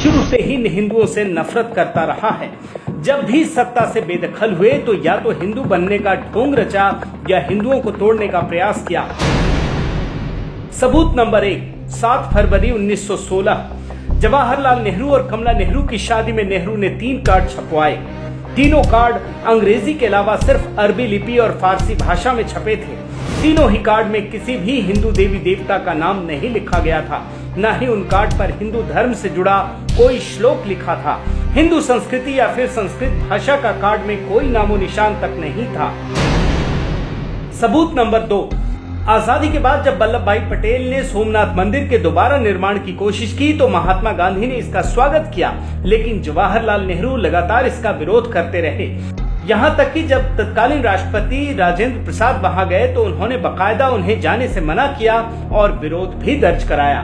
शुरू से ही हिंदुओं से नफरत करता रहा है। जब भी सत्ता से बेदखल हुए तो या तो हिंदू बनने का ढोंग रचा या हिंदुओं को तोड़ने का प्रयास किया। सबूत नंबर 1, 7 फरवरी 1916 जवाहरलाल नेहरू और कमला नेहरू की शादी में नेहरू ने 3 कार्ड छपवाए। तीनों कार्ड अंग्रेजी के अलावा सिर्फ अरबी लिपि और फारसी भाषा में छपे थे। तीनों ही कार्ड में किसी भी हिंदू देवी देवता का नाम नहीं लिखा गया था, न ही उन कार्ड पर हिंदू धर्म से जुड़ा कोई श्लोक लिखा था। हिंदू संस्कृति या फिर संस्कृत भाषा का कार्ड में कोई नामो निशान तक नहीं था। सबूत नंबर 2, आजादी के बाद जब वल्लभ भाई पटेल ने सोमनाथ मंदिर के दोबारा निर्माण की कोशिश की तो महात्मा गांधी ने इसका स्वागत किया, लेकिन जवाहरलाल नेहरू लगातार इसका विरोध करते रहे। यहाँ तक कि जब तत्कालीन राष्ट्रपति राजेंद्र प्रसाद वहां गए तो उन्होंने बकायदा उन्हें जाने से मना किया और विरोध भी दर्ज कराया।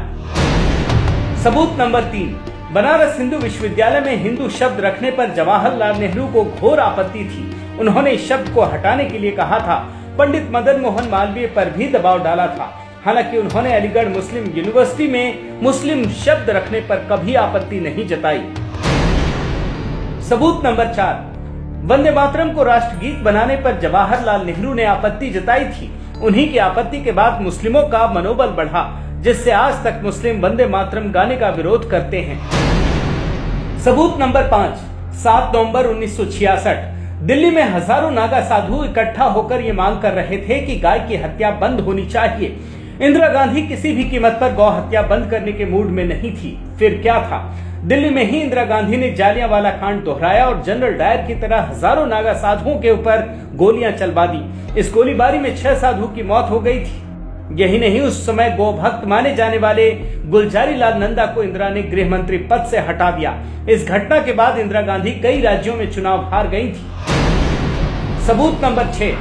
सबूत नंबर 3, बनारस हिंदू विश्वविद्यालय में हिंदू शब्द रखने पर जवाहरलाल नेहरू को घोर आपत्ति थी। उन्होंने इस शब्द को हटाने के लिए कहा था। पंडित मदन मोहन मालवीय पर भी दबाव डाला था। हालांकि उन्होंने अलीगढ़ मुस्लिम यूनिवर्सिटी में मुस्लिम शब्द रखने पर कभी आपत्ति नहीं जताई। सबूत नंबर 4, वंदे मातरम को राष्ट्रगीत बनाने पर जवाहरलाल नेहरू ने आपत्ति जताई थी। उन्हीं की आपत्ति के बाद मुस्लिमों का मनोबल बढ़ा, जिससे आज तक मुस्लिम वंदे मातरम गाने का विरोध करते हैं। सबूत नंबर 5, 7 नवंबर 1966 दिल्ली में हजारों नागा साधु इकट्ठा होकर ये मांग कर रहे थे कि गाय की हत्या बंद होनी चाहिए। इंदिरा गांधी किसी भी कीमत पर गौ हत्या बंद करने के मूड में नहीं थी। फिर क्या था, दिल्ली में ही इंदिरा गांधी ने जालियांवाला कांड दोहराया और जनरल डायर की तरह हजारों नागा साधुओं के ऊपर गोलियां चलवा दी। इस गोलीबारी में 6 साधु की मौत हो गई थी। यही नहीं, उस समय गौ भक्त माने जाने वाले गुलजारी लाल नंदा को इंदिरा ने गृह मंत्री पद से हटा दिया। इस घटना के बाद इंदिरा गांधी कई राज्यों में चुनाव हार गई थी। सबूत नंबर 6,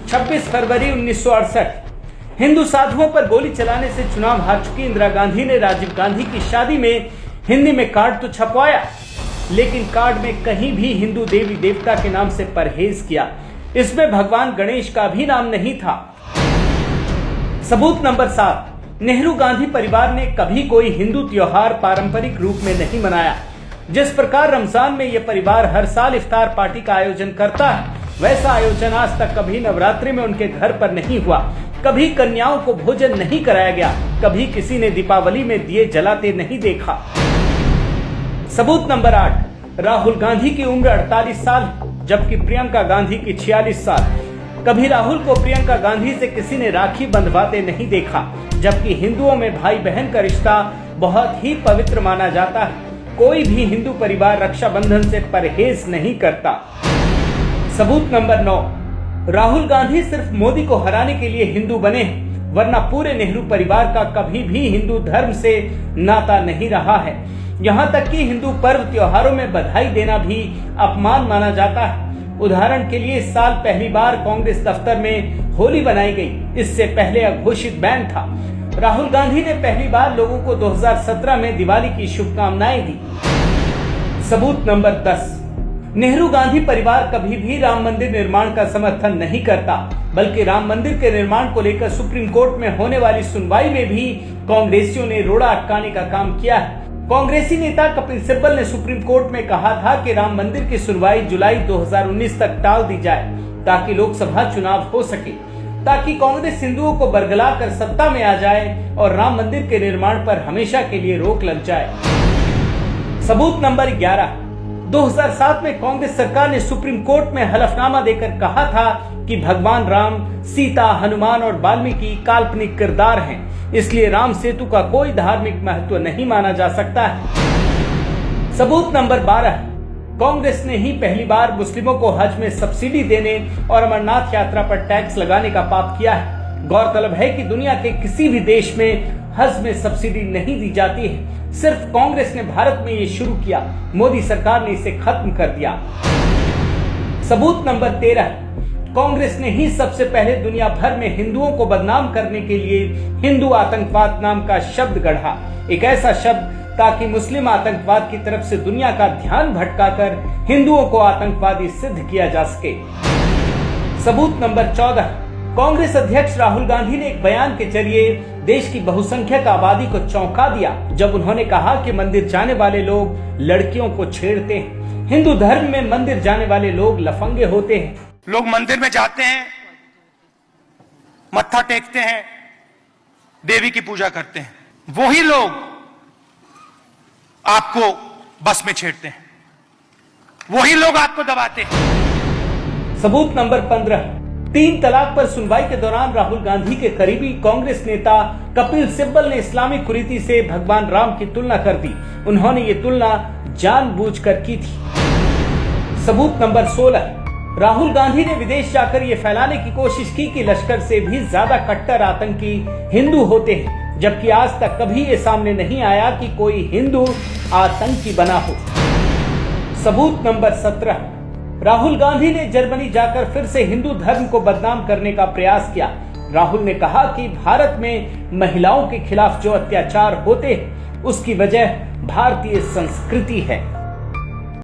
26 फरवरी 1968 हिंदू साधुओं पर गोली चलाने से चुनाव हार चुकी इंदिरा गांधी ने राजीव गांधी की शादी में हिंदी में कार्ड तो छपवाया, लेकिन कार्ड में कहीं भी हिंदू देवी देवता के नाम से परहेज किया। इसमें भगवान गणेश का भी नाम नहीं था। सबूत नंबर 7, नेहरू गांधी परिवार ने कभी कोई हिंदू त्योहार पारंपरिक रूप में नहीं मनाया। जिस प्रकार रमजान में यह परिवार हर साल इफ्तार पार्टी का आयोजन करता है, वैसा आयोजन आज तक कभी नवरात्रि में उनके घर पर नहीं हुआ। कभी कन्याओं को भोजन नहीं कराया गया, कभी किसी ने दीपावली में दिए जलाते नहीं देखा। सबूत नंबर 8, राहुल गांधी की उम्र 48 साल जबकि प्रियंका गांधी की 46 साल। कभी राहुल को प्रियंका गांधी से किसी ने राखी बंधवाते नहीं देखा, जबकि हिंदुओं में भाई बहन का रिश्ता बहुत ही पवित्र माना जाता है। कोई भी हिंदू परिवार रक्षाबंधन से परहेज नहीं करता। सबूत नंबर 9, राहुल गांधी सिर्फ मोदी को हराने के लिए हिंदू बने हैं, वरना पूरे नेहरू परिवार का कभी भी हिंदू धर्म से नाता नहीं रहा है। यहाँ तक कि हिंदू पर्व त्योहारों में बधाई देना भी अपमान माना जाता है। उदाहरण के लिए इस साल पहली बार कांग्रेस दफ्तर में होली बनाई गई। इससे पहले अघोषित बैन था। राहुल गांधी ने पहली बार लोगों को 2017 में दिवाली की शुभकामनाएं दी। सबूत नंबर 10, नेहरू गांधी परिवार कभी भी राम मंदिर निर्माण का समर्थन नहीं करता, बल्कि राम मंदिर के निर्माण को लेकर सुप्रीम कोर्ट में होने वाली सुनवाई में भी कांग्रेसियों ने रोड़ा अटकाने का काम किया है। कांग्रेसी नेता कपिल सिब्बल ने सुप्रीम कोर्ट में कहा था कि राम मंदिर की सुनवाई जुलाई 2019 तक टाल दी जाए ताकि लोकसभा चुनाव हो सके, ताकि कांग्रेस हिंदुओं को बरगला कर सत्ता में आ जाए और राम मंदिर के निर्माण पर हमेशा के लिए रोक लग जाए। सबूत नंबर 11, 2007 में कांग्रेस सरकार ने सुप्रीम कोर्ट में हलफनामा देकर कहा था कि भगवान राम, सीता, हनुमान और वाल्मीकि काल्पनिक किरदार हैं, इसलिए राम सेतु का कोई धार्मिक महत्व नहीं माना जा सकता है। सबूत नंबर 12, कांग्रेस ने ही पहली बार मुस्लिमों को हज में सब्सिडी देने और अमरनाथ यात्रा पर टैक्स लगाने का पाप किया है। गौरतलब है कि दुनिया के किसी भी देश में हज में सब्सिडी नहीं दी जाती है। सिर्फ कांग्रेस ने भारत में ये शुरू किया। मोदी सरकार ने इसे खत्म कर दिया। सबूत नंबर 13, कांग्रेस ने ही सबसे पहले दुनिया भर में हिंदुओं को बदनाम करने के लिए हिंदू आतंकवाद नाम का शब्द गढ़ा। एक ऐसा शब्द ताकि मुस्लिम आतंकवाद की तरफ से दुनिया का ध्यान भटकाकर हिंदुओं को आतंकवादी सिद्ध किया जा सके। सबूत नंबर 14, कांग्रेस अध्यक्ष राहुल गांधी ने एक बयान के जरिए देश की बहुसंख्यक आबादी को चौंका दिया जब उन्होंने कहा कि मंदिर जाने वाले लोग लड़कियों को छेड़ते हैं। हिंदू धर्म में मंदिर जाने वाले लोग लफंगे होते हैं। लोग मंदिर में जाते हैं, मत्था टेकते हैं, देवी की पूजा करते हैं, वही लोग आपको बस में छेड़ते हैं, वही लोग आपको दबाते हैं। सबूत नंबर 15, 3 तलाक पर सुनवाई के दौरान राहुल गांधी के करीबी कांग्रेस नेता कपिल सिब्बल ने इस्लामिक कुरीति से भगवान राम की तुलना कर दी। उन्होंने ये तुलना जानबूझकर की थी। सबूत नंबर 16, राहुल गांधी ने विदेश जाकर ये फैलाने की कोशिश की कि लश्कर से भी ज्यादा कट्टर आतंकी हिंदू होते हैं, जबकि आज तक कभी ये सामने नहीं आया कि कोई हिंदू आतंकी बना हो। सबूत नंबर 17, राहुल गांधी ने जर्मनी जाकर फिर से हिंदू धर्म को बदनाम करने का प्रयास किया। राहुल ने कहा कि भारत में महिलाओं के खिलाफ जो अत्याचार होते हैं उसकी वजह भारतीय संस्कृति है।